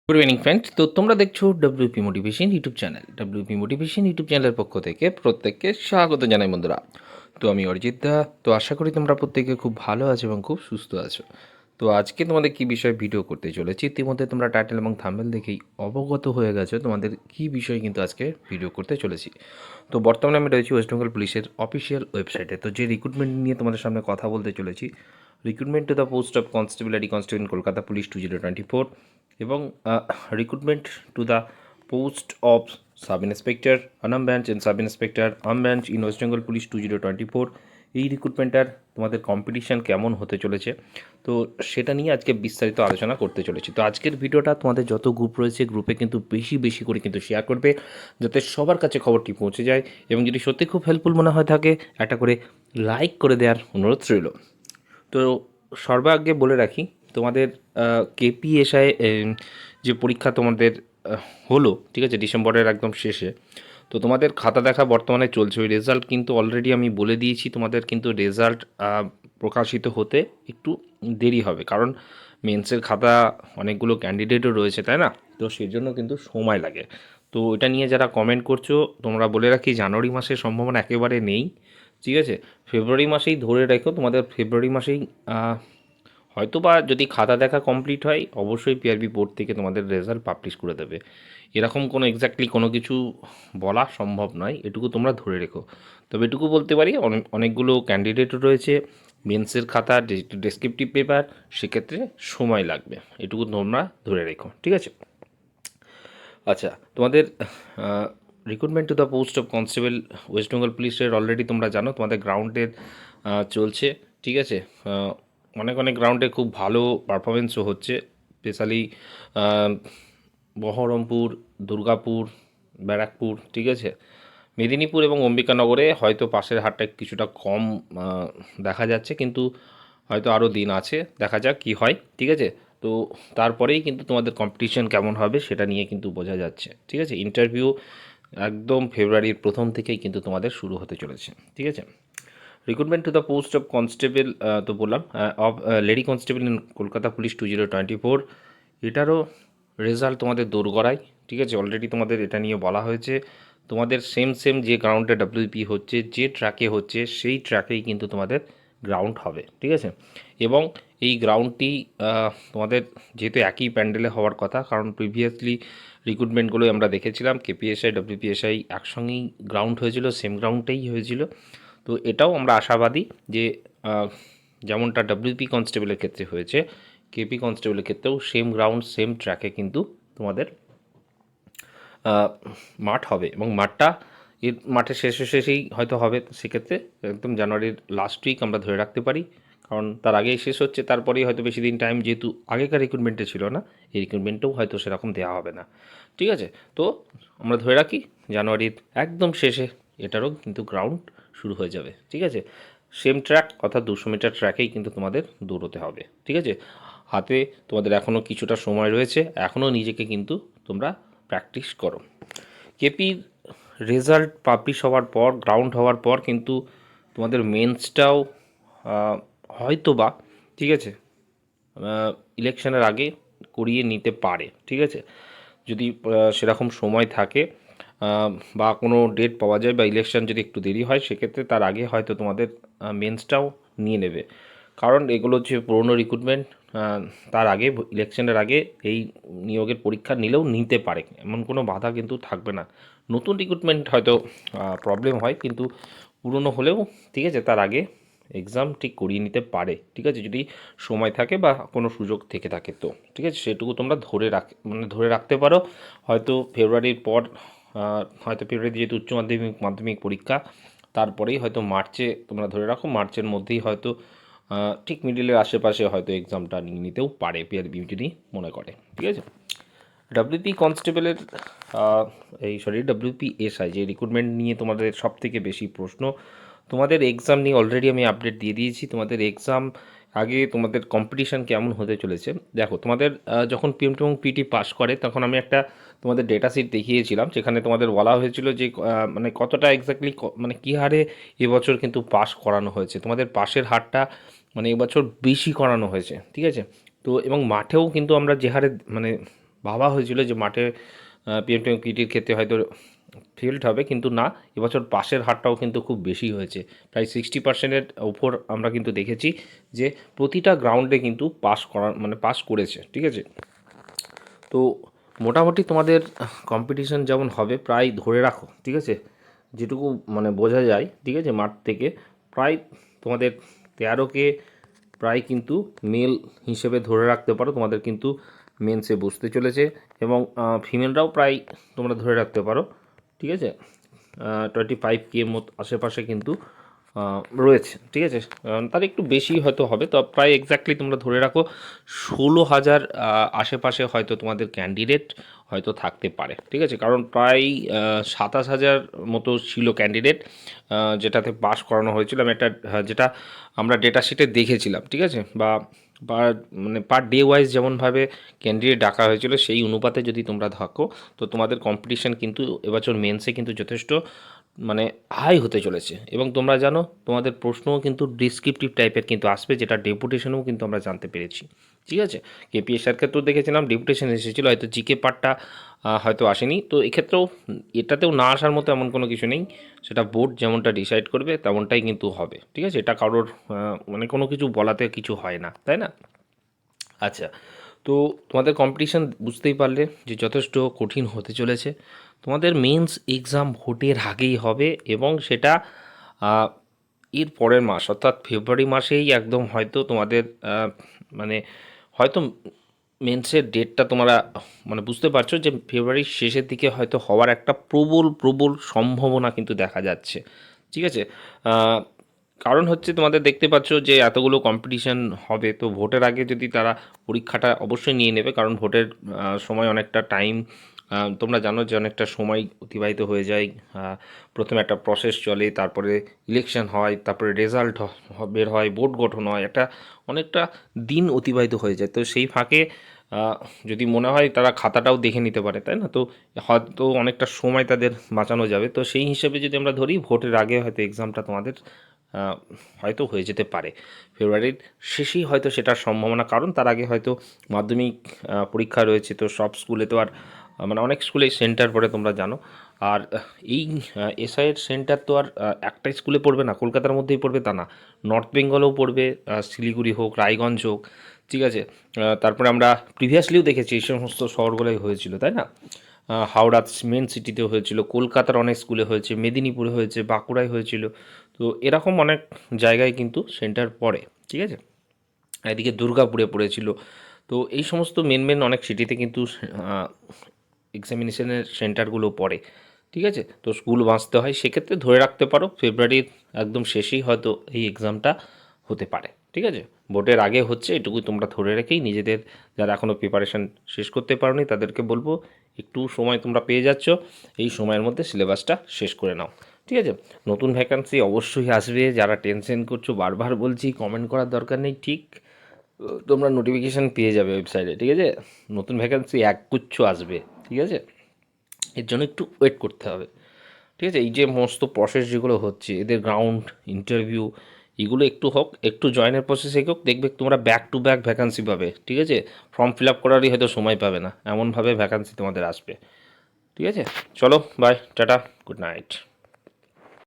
Good evening friends. তো তোমরা দেখছো WP motivation YouTube channel. WP motivation YouTube চ্যানেলের পক্ষ থেকে প্রত্যেককে স্বাগত জানাই বন্ধুরা। তো আমি অরিজিৎ দা। তো আশা করি তোমরা প্রত্যেকে খুব ভালো আছো এবং খুব সুস্থ আছো। তো আজকে তোমাদের কী বিষয়ে ভিডিও করতে চলেছি, ইতিমধ্যে তোমরা টাইটেল এবং থাম্বনেল দেখেই অবগত হয়ে গেছো তোমাদের কী বিষয়ে কিন্তু আজকে ভিডিও করতে চলেছি। তো বর্তমানে আমি রয়েছি ওয়েস্ট বেঙ্গল পুলিশের অফিসিয়াল ওয়েবসাইটে। তো যে রিক্রুটমেন্ট নিয়ে তোমাদের সামনে কথা বলতে চলেছি, recruitment to the post of constable এডি কনস্টেবল কলকাতা পুলিশ 2024 এবং recruitment to the post of sub inspector আনাম branch and sub inspector arm branch in West Bengal police 2024। এই রিক্রুটমেন্টটার তোমাদের কম্পিটিশান কেমন হতে চলেছে, তো সেটা নিয়ে আজকে বিস্তারিত আলোচনা করতে চলেছি। তো আজকের ভিডিওটা তোমাদের যত গ্রুপ রয়েছে গ্রুপে কিন্তু বেশি বেশি করে কিন্তু শেয়ার করবে, যাতে সবার কাছে খবরটি পৌঁছে যায়। এবং যদি সত্যি খুব হেল্পফুল মনে হয় থাকে, একটা করে লাইক করে দেওয়ার অনুরোধ রইল। তো সর্বাগ্রে বলে রাখি, তোমাদের কেপিএসআই যে পরীক্ষা তোমাদের হলো, ঠিক আছে, ডিসেম্বরের একদম শেষে। তো তোমাদের খাতা দেখা বর্তমানে চলছে, ওই রেজাল্ট কিন্তু অলরেডি আমি বলে দিয়েছি, তোমাদের কিন্তু রেজাল্ট প্রকাশিত হতে একটু দেরি হবে, কারণ মেন্সের খাতা অনেকগুলো ক্যান্ডিডেটও রয়েছে, তাই না? তো সেই জন্য কিন্তু সময় লাগে। তো এটা নিয়ে যারা কমেন্ট করছো, তোমরা বলে রাখি জানুয়ারি মাসের সম্ভাবনা একেবারে নেই, ঠিক আছে। ফেব্রুয়ারি মাসেই ধরে রেখো, তোমাদের ফেব্রুয়ারি মাসেই হয়তো বা যদি খাতা দেখা কমপ্লিট হয়, অবশ্যই পিআরবি বোর্ড থেকে তোমাদের রেজাল্ট পাবলিশ করে দেবে। এরকম কোনো এক্স্যাক্টলি কোনো কিছু বলা সম্ভব নয়, এটুকু তোমরা ধরে রেখো। তবে এটুকু বলতে পারি, অনেকগুলো ক্যান্ডিডেটও রয়েছে, মেন্সের খাতা, ডেসক্রিপটিভ পেপার, সেক্ষেত্রে সময় লাগবে, এটুকু তোমরা ধরে রেখো, ঠিক আছে। আচ্ছা, তোমাদের recruitment to the post of constable West Bengal পুলিশের অলরেডি তোমরা জানো তোমাদের গ্রাউন্ডের চলছে, ঠিক আছে। অনেক অনেক গ্রাউন্ডে খুব ভালো পারফরমেন্সও হচ্ছে, স্পেশালি বহরমপুর, দুর্গাপুর, ব্যারাকপুর, ঠিক আছে। মেদিনীপুর এবং অম্বিকানগরে হয়তো পাশের হারটা কিছুটা কম দেখা যাচ্ছে, কিন্তু হয়তো আরও দিন আছে, দেখা যাক কী হয়, ঠিক আছে। তো তারপরেই কিন্তু তোমাদের কম্পিটিশন কেমন হবে সেটা নিয়ে কিন্তু বোঝা যাচ্ছে, ঠিক আছে। ইন্টারভিউ একদম ফেব্রুয়ারির প্রথম থেকেই কিন্তু তোমাদের শুরু হতে চলেছে, ঠিক আছে। Recruitment to the post of constable, তো বললাম, of lady constable in Kolkata police 2024, এটারও রেজাল্ট তোমাদের দোরগড়ায়, ঠিক আছে। অলরেডি তোমাদের এটা নিয়ে বলা হয়েছে, তোমাদের সেম সেম যে গ্রাউন্ডে ডাব্লিউপি হচ্ছে, যে ট্র্যাকে হচ্ছে, সেই ট্র্যাকেই কিন্তু তোমাদের গ্রাউন্ড হবে, ঠিক আছে। এবং এই গ্রাউন্ডটি তোমাদের যেহেতু একই প্যান্ডেলে হওয়ার কথা, কারণ প্রিভিয়াসলি রিক্রুটমেন্টগুলোই আমরা দেখেছিলাম কেপিএসআই ডব্লিউপিএসআই একসঙ্গেই গ্রাউন্ড হয়েছিল, সেম গ্রাউন্ডেই হয়েছিল। তো এটাও আমরা আশাবাদী যে যেমনটা ডব্লিউপি কনস্টেবলের ক্ষেত্রে হয়েছে, কেপি কনস্টেবলের ক্ষেত্রেও সেম গ্রাউন্ড সেম ট্র্যাকে কিন্তু তোমাদের মাঠ হবে, এবং মাঠটা মাঠের শেষেই হয়তো হবে, সেক্ষেত্রে একদম জানুয়ারির লাস্ট উইক আমরা ধরে রাখতে পারি, কারণ তার আগেই শেষ হচ্ছে, তারপরেই হয়তো বেশি দিন টাইম, যেহেতু আগেকার রিক্রুটমেন্টে ছিল না, এই রিক্রুটমেন্টেও হয়তো সেরকম দেওয়া হবে না, ঠিক আছে। তো আমরা ধরে রাখি জানুয়ারির একদম শেষে এটারও কিন্তু গ্রাউন্ড শুরু হয়ে যাবে, ঠিক আছে। সেম ট্র্যাক, অর্থাৎ 200 মিটার ট্র্যাকেই কিন্তু তোমাদের দৌড়তে হবে, ঠিক আছে। হাতে তোমাদের এখনও কিছুটা সময় রয়েছে, এখনও নিজেকে কিন্তু তোমরা প্র্যাকটিস করো। কেপির রেজাল্ট পাবলিশ হওয়ার পর, গ্রাউন্ড হওয়ার পর কিন্তু তোমাদের মেন্সটাও হয়তো বা, ঠিক আছে, ইলেকশনের আগে করিয়ে নিতে পারে, ঠিক আছে। যদি সেরকম সময় থাকে বা কোনো ডেট পাওয়া যায়, বা ইলেকশন যদি একটু দেরি হয়, সেক্ষেত্রে তার আগে হয়তো তোমাদের মেন্সটাও নিয়ে নেবে, কারণ এগুলো হচ্ছে পুরনো রিক্রুটমেন্ট, তার আগে ইলেকশনের আগে এই নিয়োগের পরীক্ষা নিলেও নিতে পারে, এমন কোনো বাধা কিন্তু থাকবে না। নতুন রিক্রুটমেন্ট হয়তো প্রবলেম হয়, কিন্তু পুরনো হলেও, ঠিক আছে, তার আগে এক্সাম ঠিক করিয়ে নিতে পারে, ঠিক আছে, যদি সময় থাকে বা কোনো সুযোগ থেকে থাকে, তো ঠিক আছে, সেটুকু তোমরা ধরে রাখতে পারো। হয়তো ফেব্রুয়ারির পর, হয়তো ফেব্রুয়ারিতে যেহেতু উচ্চ মাধ্যমিক মাধ্যমিক পরীক্ষা, তারপরেই হয়তো মার্চে, তোমরা ধরে রাখো মার্চের মধ্যেই হয়তো ঠিক মিডিলের আশেপাশে হয়তো এক্সামটা নিয়ে নিতেও পারে পিআরবি যদি মনে করে, ঠিক আছে। ডাব্লিউপি কনস্টেবলের ডাব্লিউপি এসআই যে রিক্রুটমেন্ট নিয়ে তোমাদের সব থেকে বেশি প্রশ্ন, তোমাদের এক্সাম নিয়ে অলরেডি আমি আপডেট দিয়ে দিয়েছি। তোমাদের এক্সাম আগে তোমাদের কম্পিটিশান কেমন হতে চলেছে দেখো। তোমাদের যখন পিএমটি এবং পিটি পাস করে, তখন আমি একটা তোমাদের ডেটা শিট দেখিয়েছিলাম, যেখানে তোমাদের বলা হয়েছিল যে মানে কতটা এক্স্যাক্টলি, মানে কী হারে এবছর কিন্তু পাস করানো হয়েছে, তোমাদের পাসের হারটা মানে এবছর বেশি করানো হয়েছে, ঠিক আছে। তো এবং মাঠেও কিন্তু আমরা যে হারে মানে ভাবা হয়েছিল যে মাঠে পিএমটির ক্ষেত্রে হয়তো ফেল্ড হবে, কিন্তু না, এবছর পাসের হারটাও কিন্তু খুব বেশি হয়েছে, প্রায় 60%-এর ওপর আমরা কিন্তু দেখেছি যে প্রতিটা গ্রাউন্ডে কিন্তু পাস করেছে। ঠিক আছে, তো মোটামুটি তোমাদের কম্পিটিশন যেমন হবে প্রায় ধরে রাখো, ঠিক আছে, যেটুকু মানে বোঝা যায়, ঠিক আছে, মাঠ থেকে প্রায় তোমাদের 13কে প্রায় কিন্তু মেল হিসেবে ধরে রাখতে পারো, তোমাদের কিন্তু মেন্সে বসতে চলেছে, এবং ফিমেলরাও প্রায় তোমরা ধরে রাখতে পারো, ঠিক আছে, 25K মতো আশেপাশে কিন্তু রয়েছে। ঠিক আছে, তার একটু বেশি হয়তো হবে, তো প্রায় এক্স্যাক্টলি তোমরা ধরে রাখো 16,000 আশেপাশে হয়তো তোমাদের ক্যান্ডিডেট হয়তো থাকতে পারে। ঠিক আছে, কারণ প্রায় 27,000 মতো ছিল ক্যান্ডিডেট যেটাতে পাস করানো হয়েছিল, আমি একটা যেটা আমরা ডেটা শিটে দেখেছিলাম। ঠিক আছে, মানে পার ডে ওয়াইজ যেমনভাবে ক্যান্ডিডেট ডাকা হয়েছিল সেই অনুপাতে যদি তোমরা থাকো, তো তোমাদের কম্পিটিশান কিন্তু এবছর মেন্সে কিন্তু যথেষ্ট মানে হাই হতে চলেছে। এবং তোমরা জানো তোমাদের প্রশ্নও কিন্তু ডিসক্রিপটিভ টাইপের কিন্তু আসবে, যেটা ডেপুটেশনেও কিন্তু আমরা জানতে পেরেছি। ঠিক আছে, কেপিএসআর ক্ষেত্রেও দেখেছিলাম ডেপুটেশন এসেছিলো, হয়তো জিকে পার্টটা হয়তো আসেনি, তো এক্ষেত্রেও এটাতেও না আসার মতো এমন কোনো কিছু নেই, সেটা বোর্ড যেমনটা ডিসাইড করবে তেমনটাই কিন্তু হবে। ঠিক আছে, এটা কারোর মানে কোনো কিছু বলাতে কিছু হয় না, তাই না? আচ্ছা, তো তোমাদের কম্পিটিশান বুঝতেই পারলে যে যথেষ্ট কঠিন হতে চলেছে। তোমাদের মেন্স এক্সাম ভোটের আগেই হবে, এবং সেটা আহ, এর পরের মাস অর্থাৎ ফেব্রুয়ারি মাসেই একদম হয়তো তোমাদের মানে হয়তো মেন্সের ডেটটা তোমরা মানে বুঝতে পারছো যে ফেব্রুয়ারির শেষের দিকে হয়তো হওয়ার একটা প্রবল প্রবল সম্ভাবনা কিন্তু দেখা যাচ্ছে। ঠিক আছে, আহ, কারণ হচ্ছে তোমাদের দেখতে পাচ্ছ যে এতগুলো কম্পিটিশন হবে, তো ভোটের আগে যদি তারা পরীক্ষাটা অবশ্যই নিয়ে নেবে, কারণ ভোটের সময় অনেকটা টাইম, তোমরা জানো যে অনেকটা সময় অতিবাহিত হয়ে যায়। প্রথমে একটা প্রসেস চলে, তারপরে ইলেকশন হয়, তারপরে রেজাল্ট বের হয়, বোর্ড গঠন হয়, একটা অনেকটা দিন অতিবাহিত হয়ে যায়। তো সেই ফাঁকে যদি মনে হয় তারা খাতাটাও দেখে নিতে পারে, তাই না? তো হয়তো অনেকটা সময় তাদের বাঁচানো যাবে। তো সেই হিসেবে যদি আমরা ধরি ভোটের আগে হয়তো এক্সামটা তোমাদের হয়তো হয়ে যেতে পারে, ফেব্রুয়ারির শেষেই হয়তো সেটার সম্ভাবনা, কারণ তার আগে হয়তো মাধ্যমিক পরীক্ষা রয়েছে, তো সব স্কুলে তো আর মানে অনেক স্কুলেই সেন্টার পড়ে তোমরা জানো। আর এই এসআইয়ের সেন্টার তো আর একটা স্কুলে পড়বে না, কলকাতার মধ্যেই পড়বে তা না, নর্থ বেঙ্গলেও পড়বে, শিলিগুড়ি হোক, রায়গঞ্জ হোক। ঠিক আছে, তারপরে আমরা প্রিভিয়াসলিও দেখেছি এই সমস্ত শহরগুলোই হয়েছিল, তাই না? হাওড়া মেন সিটিতেও হয়েছিল, কলকাতার অনেক স্কুলে হয়েছে, মেদিনীপুরে হয়েছে, বাঁকুড়ায় হয়েছিল। তো এরকম অনেক জায়গায় কিন্তু সেন্টার পড়ে। ঠিক আছে, এদিকে দুর্গাপুরে পড়েছিল। তো এই সমস্ত মেন মেন অনেক সিটিতে কিন্তু এক্সামিনেশনের সেন্টারগুলো পড়ে। ঠিক আছে, তো স্কুল বাঁচতে হয়, সেক্ষেত্রে ধরে রাখতে পারো ফেব্রুয়ারির একদম শেষেই হয়তো এই এক্সামটা হতে পারে। ঠিক আছে, ভোটের আগে হচ্ছে এটুকুই তোমরা ধরে রেখেই নিজেদের, যারা এখনও প্রিপারেশান শেষ করতে পারোনি তাদেরকে বলবো একটু সময় তোমরা পেয়ে যাচ্ছ, এই সময়ের মধ্যে সিলেবাসটা শেষ করে নাও। ঠিক আছে, নতুন ভ্যাকান্সি অবশ্যই আসবে, যারা টেনশন করছো বারবার বলছি কমেন্ট করার দরকার নেই, ঠিক তোমরা নোটিফিকেশান পেয়ে যাবে ওয়েবসাইটে। ঠিক আছে, নতুন ভ্যাকান্সি একগুচ্ছ আসবে। ঠিক আছে, এর জন্য একটু ওয়েট করতে হবে। ঠিক আছে, এই যে সমস্ত প্রসেস যেগুলো হচ্ছে, এদের গ্রাউন্ড ইন্টারভিউ এগুলো একটু হোক, একটু জয়েনের প্রসেস এগোক, দেখবে তোমরা ব্যাক টু ব্যাক ভ্যাকান্সি পাবে। ঠিক আছে, ফর্ম ফিল আপ করারই হয়তো সময় পাবে না, এমনভাবে ভ্যাকান্সি তোমাদের আসবে। ঠিক আছে, চলো বাই, টাটা, গুড নাইট।